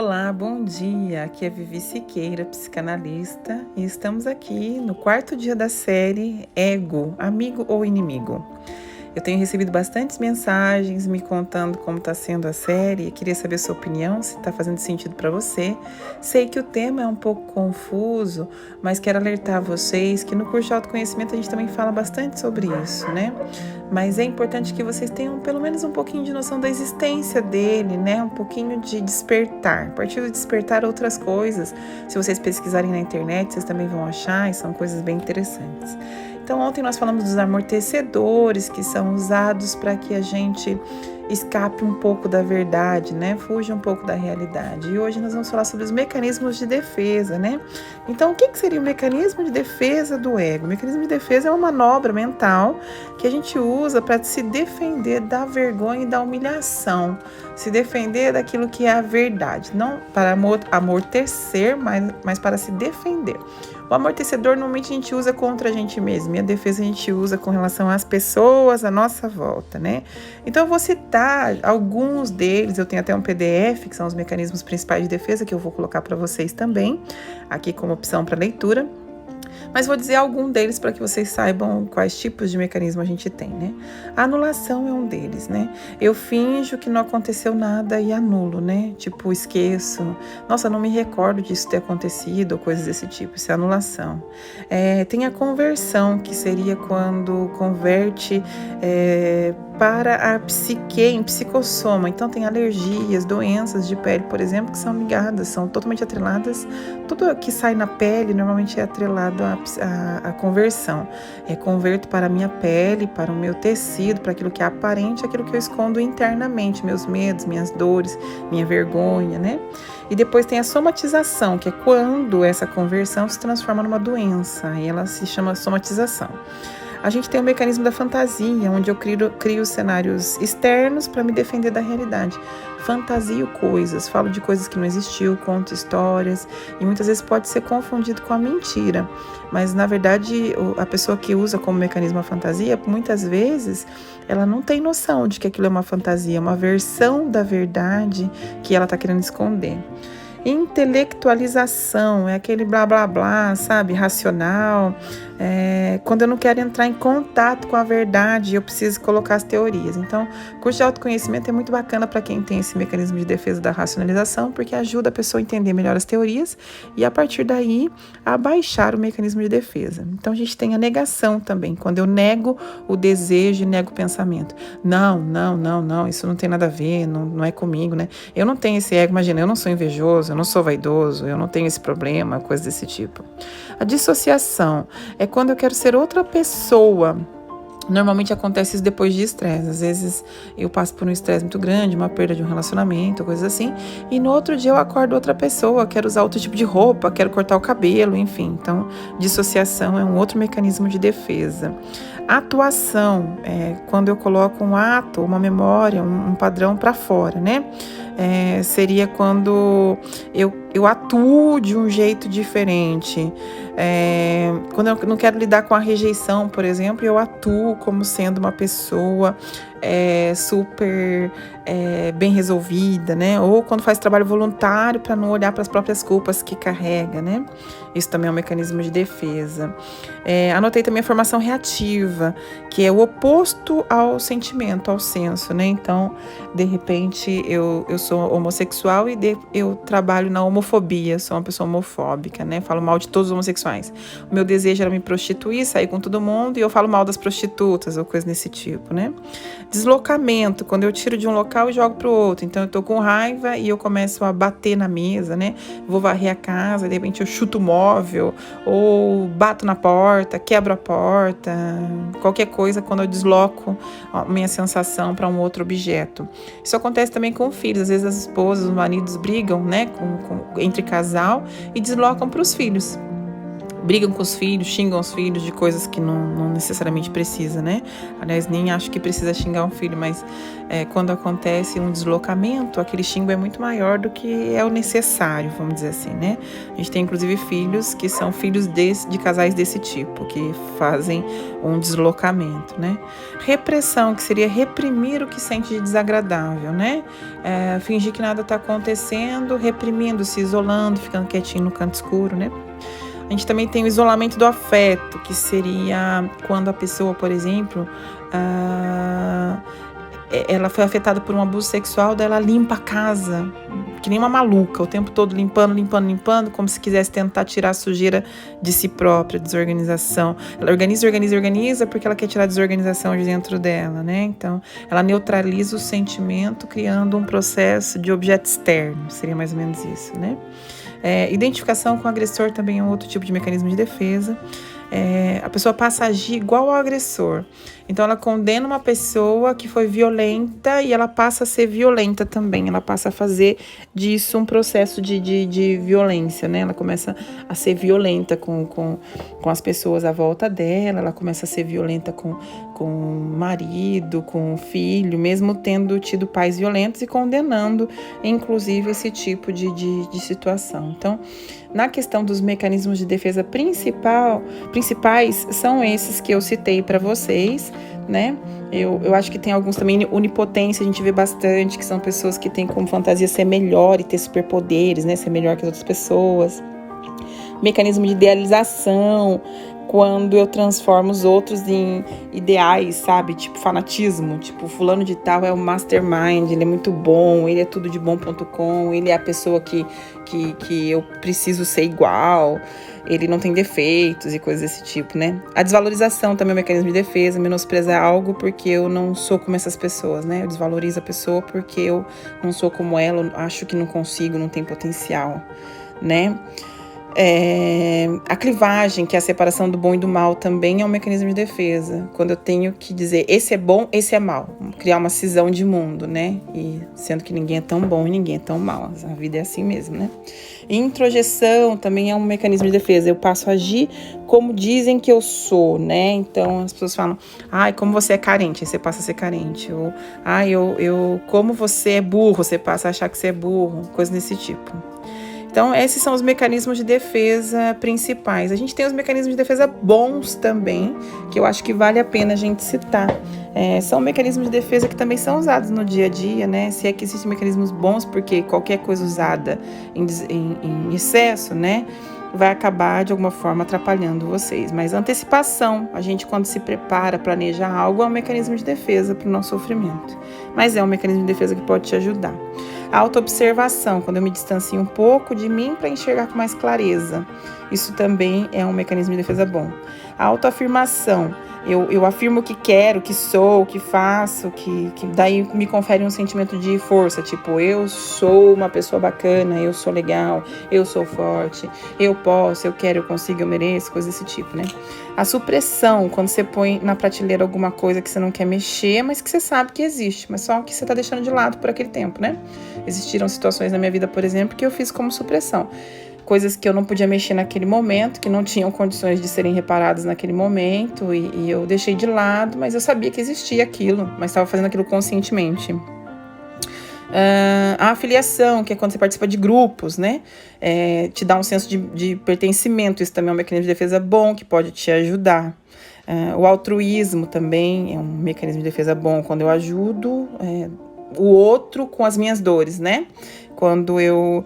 Olá, bom dia. Aqui é Vivi Siqueira, psicanalista, e estamos aqui no quarto dia da série Ego, Amigo ou Inimigo. Eu tenho recebido bastantes mensagens me contando como está sendo a série e queria saber sua opinião, se está fazendo sentido para você. Sei que o tema é um pouco confuso, mas quero alertar vocês que no curso de autoconhecimento a gente também fala bastante sobre isso, né? Mas é importante que vocês tenham pelo menos um pouquinho de noção da existência dele, né? Um pouquinho de despertar. A partir de despertar outras coisas, se vocês pesquisarem na internet, vocês também vão achar, e são coisas bem interessantes. Então, ontem nós falamos dos amortecedores que são usados para que a gente escape um pouco da verdade, né? Fuja um pouco da realidade. E hoje nós vamos falar sobre os mecanismos de defesa, né? Então, o que seria o mecanismo de defesa do ego? O mecanismo de defesa é uma manobra mental que a gente usa para se defender da vergonha e da humilhação, se defender daquilo que é a verdade, não para amortecer, mas para se defender. O amortecedor normalmente a gente usa contra a gente mesmo, e a defesa a gente usa com relação às pessoas à nossa volta, né? Então eu vou citar alguns deles, eu tenho até um PDF, que são os mecanismos principais de defesa, que eu vou colocar para vocês também, aqui como opção para leitura. Mas vou dizer algum deles para que vocês saibam quais tipos de mecanismo a gente tem, né? A anulação é um deles, né? Eu finjo que não aconteceu nada e anulo, né? Tipo, esqueço. Nossa, não me recordo disso ter acontecido, ou coisas desse tipo. Isso é anulação. Tem a conversão, que seria quando converte para a psique, em psicossoma. Então, tem alergias, doenças de pele, por exemplo, que são ligadas, são totalmente atreladas. Tudo que sai na pele normalmente é atrelado à conversão. Converto para a minha pele, para o meu tecido, para aquilo que é aparente, aquilo que eu escondo internamente, meus medos, minhas dores, minha vergonha, né? E depois tem a somatização, que é quando essa conversão se transforma numa doença, e ela se chama somatização. A gente tem o mecanismo da fantasia, onde eu crio cenários externos para me defender da realidade. Fantasio coisas, falo de coisas que não existiu, conto histórias, e muitas vezes pode ser confundido com a mentira. Mas, na verdade, a pessoa que usa como mecanismo a fantasia, muitas vezes, ela não tem noção de que aquilo é uma fantasia, uma versão da verdade que ela está querendo esconder. Intelectualização, é aquele blá blá blá, sabe, racional, quando eu não quero entrar em contato com a verdade, eu preciso colocar as teorias. Então, o curso de autoconhecimento é muito bacana para quem tem esse mecanismo de defesa da racionalização, porque ajuda a pessoa a entender melhor as teorias e, a partir daí, a baixar o mecanismo de defesa. Então, a gente tem a negação também, quando eu nego o desejo e nego o pensamento. Não, isso não tem nada a ver, não é comigo, né? Eu não tenho esse ego, imagina, eu não sou invejoso, eu não sou vaidoso, eu não tenho esse problema, coisa desse tipo. A dissociação é quando eu quero ser outra pessoa. Normalmente acontece isso depois de estresse. Às vezes eu passo por um estresse muito grande, uma perda de um relacionamento, coisas assim, e no outro dia eu acordo outra pessoa, quero usar outro tipo de roupa, quero cortar o cabelo, enfim. Então, dissociação é um outro mecanismo de defesa. Atuação é quando eu coloco um ato, uma memória, um padrão para fora, né? Seria quando eu atuo de um jeito diferente. Quando eu não quero lidar com a rejeição, por exemplo, eu atuo como sendo uma pessoa super bem resolvida, né? Ou quando faz trabalho voluntário para não olhar para as próprias culpas que carrega, né? Isso também é um mecanismo de defesa. Anotei também a formação reativa, que é o oposto ao sentimento, ao senso, né? Então, de repente, eu sou homossexual e eu trabalho na homofobia, sou uma pessoa homofóbica, né? Falo mal de todos os homossexuais. O meu desejo era me prostituir, sair com todo mundo, e eu falo mal das prostitutas ou coisa desse tipo, né? Deslocamento, quando eu tiro de um local e jogo para o outro. Então, eu tô com raiva e eu começo a bater na mesa, né? Vou varrer a casa, de repente eu chuto o móvel, ou bato na porta, quebro a porta, qualquer coisa quando eu desloco a minha sensação para um outro objeto. Isso acontece também com filhos. Às vezes as esposas, os maridos brigam, né, entre casal e deslocam para os filhos. brigam com os filhos, xingam os filhos de coisas que não necessariamente precisa, né? Aliás, nem acho que precisa xingar um filho, mas quando acontece um deslocamento, aquele xingo é muito maior do que é o necessário, vamos dizer assim, né? A gente tem, inclusive, filhos que são filhos de casais desse tipo, que fazem um deslocamento, né? Repressão, que seria reprimir o que sente de desagradável, né? Fingir que nada está acontecendo, reprimindo, se isolando, ficando quietinho no canto escuro, né? A gente também tem o isolamento do afeto, que seria quando a pessoa, por exemplo, ela foi afetada por um abuso sexual, daí ela limpa a casa, que nem uma maluca, o tempo todo limpando, como se quisesse tentar tirar a sujeira de si própria, desorganização. Ela organiza, porque ela quer tirar a desorganização de dentro dela, né? Então, ela neutraliza o sentimento, criando um processo de objeto externo, seria mais ou menos isso, né? Identificação com o agressor também é um outro tipo de mecanismo de defesa. A pessoa passa a agir igual ao agressor. Então, ela condena uma pessoa que foi violenta e ela passa a ser violenta também. Ela passa a fazer disso um processo de violência, né? Ela começa a ser violenta com as pessoas à volta dela, ela começa a ser violenta com o marido, com o filho, mesmo tendo tido pais violentos e condenando, inclusive, esse tipo de situação. Então, na questão dos mecanismos de defesa principais, são esses que eu citei para vocês, né? Eu acho que tem alguns também, onipotência, a gente vê bastante, que são pessoas que têm como fantasia ser melhor e ter superpoderes, né? Ser melhor que as outras pessoas. Mecanismo de idealização, quando eu transformo os outros em ideais, sabe? Tipo fanatismo, tipo fulano de tal é o mastermind, ele é muito bom, ele é tudo de bom.com, ele é a pessoa que eu preciso ser igual, ele não tem defeitos e coisas desse tipo, né? A desvalorização também é um mecanismo de defesa, menosprezar algo porque eu não sou como essas pessoas, né? Eu desvalorizo a pessoa porque eu não sou como ela, eu acho que não consigo, não tem potencial, né? A clivagem, que é a separação do bom e do mal, também é um mecanismo de defesa. Quando eu tenho que dizer, esse é bom, esse é mal. Criar uma cisão de mundo, né? E sendo que ninguém é tão bom e ninguém é tão mal. A vida é assim mesmo, né? Introjeção também é um mecanismo de defesa. Eu passo a agir como dizem que eu sou, né? Então, as pessoas falam, como você é carente, aí você passa a ser carente. Ou, como você é burro, você passa a achar que você é burro. Coisa desse tipo. Então, esses são os mecanismos de defesa principais. A gente tem os mecanismos de defesa bons também, que eu acho que vale a pena a gente citar. São mecanismos de defesa que também são usados no dia a dia, né? Se é que existem mecanismos bons, porque qualquer coisa usada em excesso, né, vai acabar de alguma forma atrapalhando vocês. Mas antecipação, a gente quando se prepara, planeja algo, é um mecanismo de defesa para o nosso sofrimento. Mas é um mecanismo de defesa que pode te ajudar. A autoobservação, quando eu me distancio um pouco de mim para enxergar com mais clareza. Isso também é um mecanismo de defesa bom. A autoafirmação, eu afirmo o que quero, o que sou, o que faço, que daí me confere um sentimento de força, tipo, eu sou uma pessoa bacana, eu sou legal, eu sou forte, eu posso, eu quero, eu consigo, eu mereço, coisa desse tipo, né? A supressão, quando você põe na prateleira alguma coisa que você não quer mexer, mas que você sabe que existe, mas só que você está deixando de lado por aquele tempo, né? Existiram situações na minha vida, por exemplo, que eu fiz como supressão. Coisas que eu não podia mexer naquele momento, que não tinham condições de serem reparadas naquele momento, e eu deixei de lado, mas eu sabia que existia aquilo, mas estava fazendo aquilo conscientemente. A afiliação, que é quando você participa de grupos, né? Te dá um senso de pertencimento, isso também é um mecanismo de defesa bom, que pode te ajudar. O altruísmo também é um mecanismo de defesa bom, quando eu ajudo o outro com as minhas dores, né? Quando eu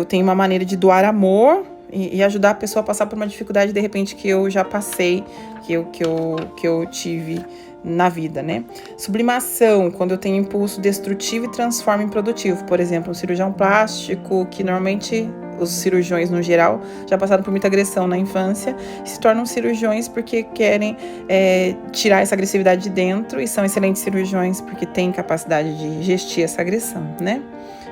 tenho uma maneira de doar amor e ajudar a pessoa a passar por uma dificuldade, de repente, que eu já passei, que eu tive na vida, né? Sublimação, quando eu tenho impulso destrutivo e transformo em produtivo. Por exemplo, um cirurgião plástico, que normalmente os cirurgiões, no geral, já passaram por muita agressão na infância, se tornam cirurgiões porque querem tirar essa agressividade de dentro, e são excelentes cirurgiões porque têm capacidade de gestir essa agressão, né?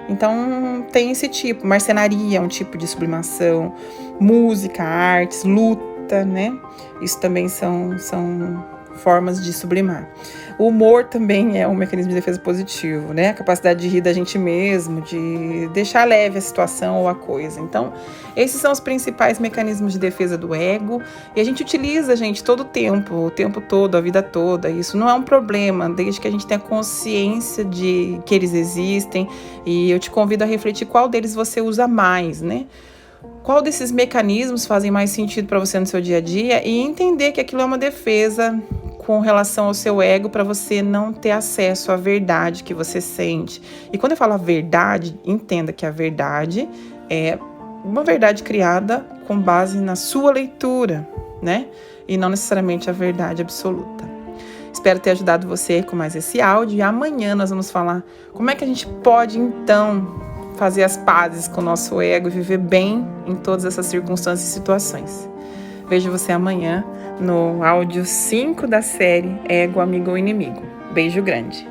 Então, tem esse tipo. Marcenaria é um tipo de sublimação. Música, artes, luta, né? Isso também são formas de sublimar. O humor também é um mecanismo de defesa positivo, né? A capacidade de rir da gente mesmo, de deixar leve a situação ou a coisa. Então, esses são os principais mecanismos de defesa do ego. E a gente utiliza, gente, todo o tempo todo, a vida toda. Isso não é um problema, desde que a gente tenha consciência de que eles existem. E eu te convido a refletir qual deles você usa mais, né? Qual desses mecanismos fazem mais sentido para você no seu dia a dia e entender que aquilo é uma defesa com relação ao seu ego para você não ter acesso à verdade que você sente. E quando eu falo a verdade, entenda que a verdade é uma verdade criada com base na sua leitura, né? E não necessariamente a verdade absoluta. Espero ter ajudado você com mais esse áudio e amanhã nós vamos falar como é que a gente pode então fazer as pazes com o nosso ego e viver bem em todas essas circunstâncias e situações. Vejo você amanhã no áudio 5 da série Ego, Amigo ou Inimigo. Beijo grande!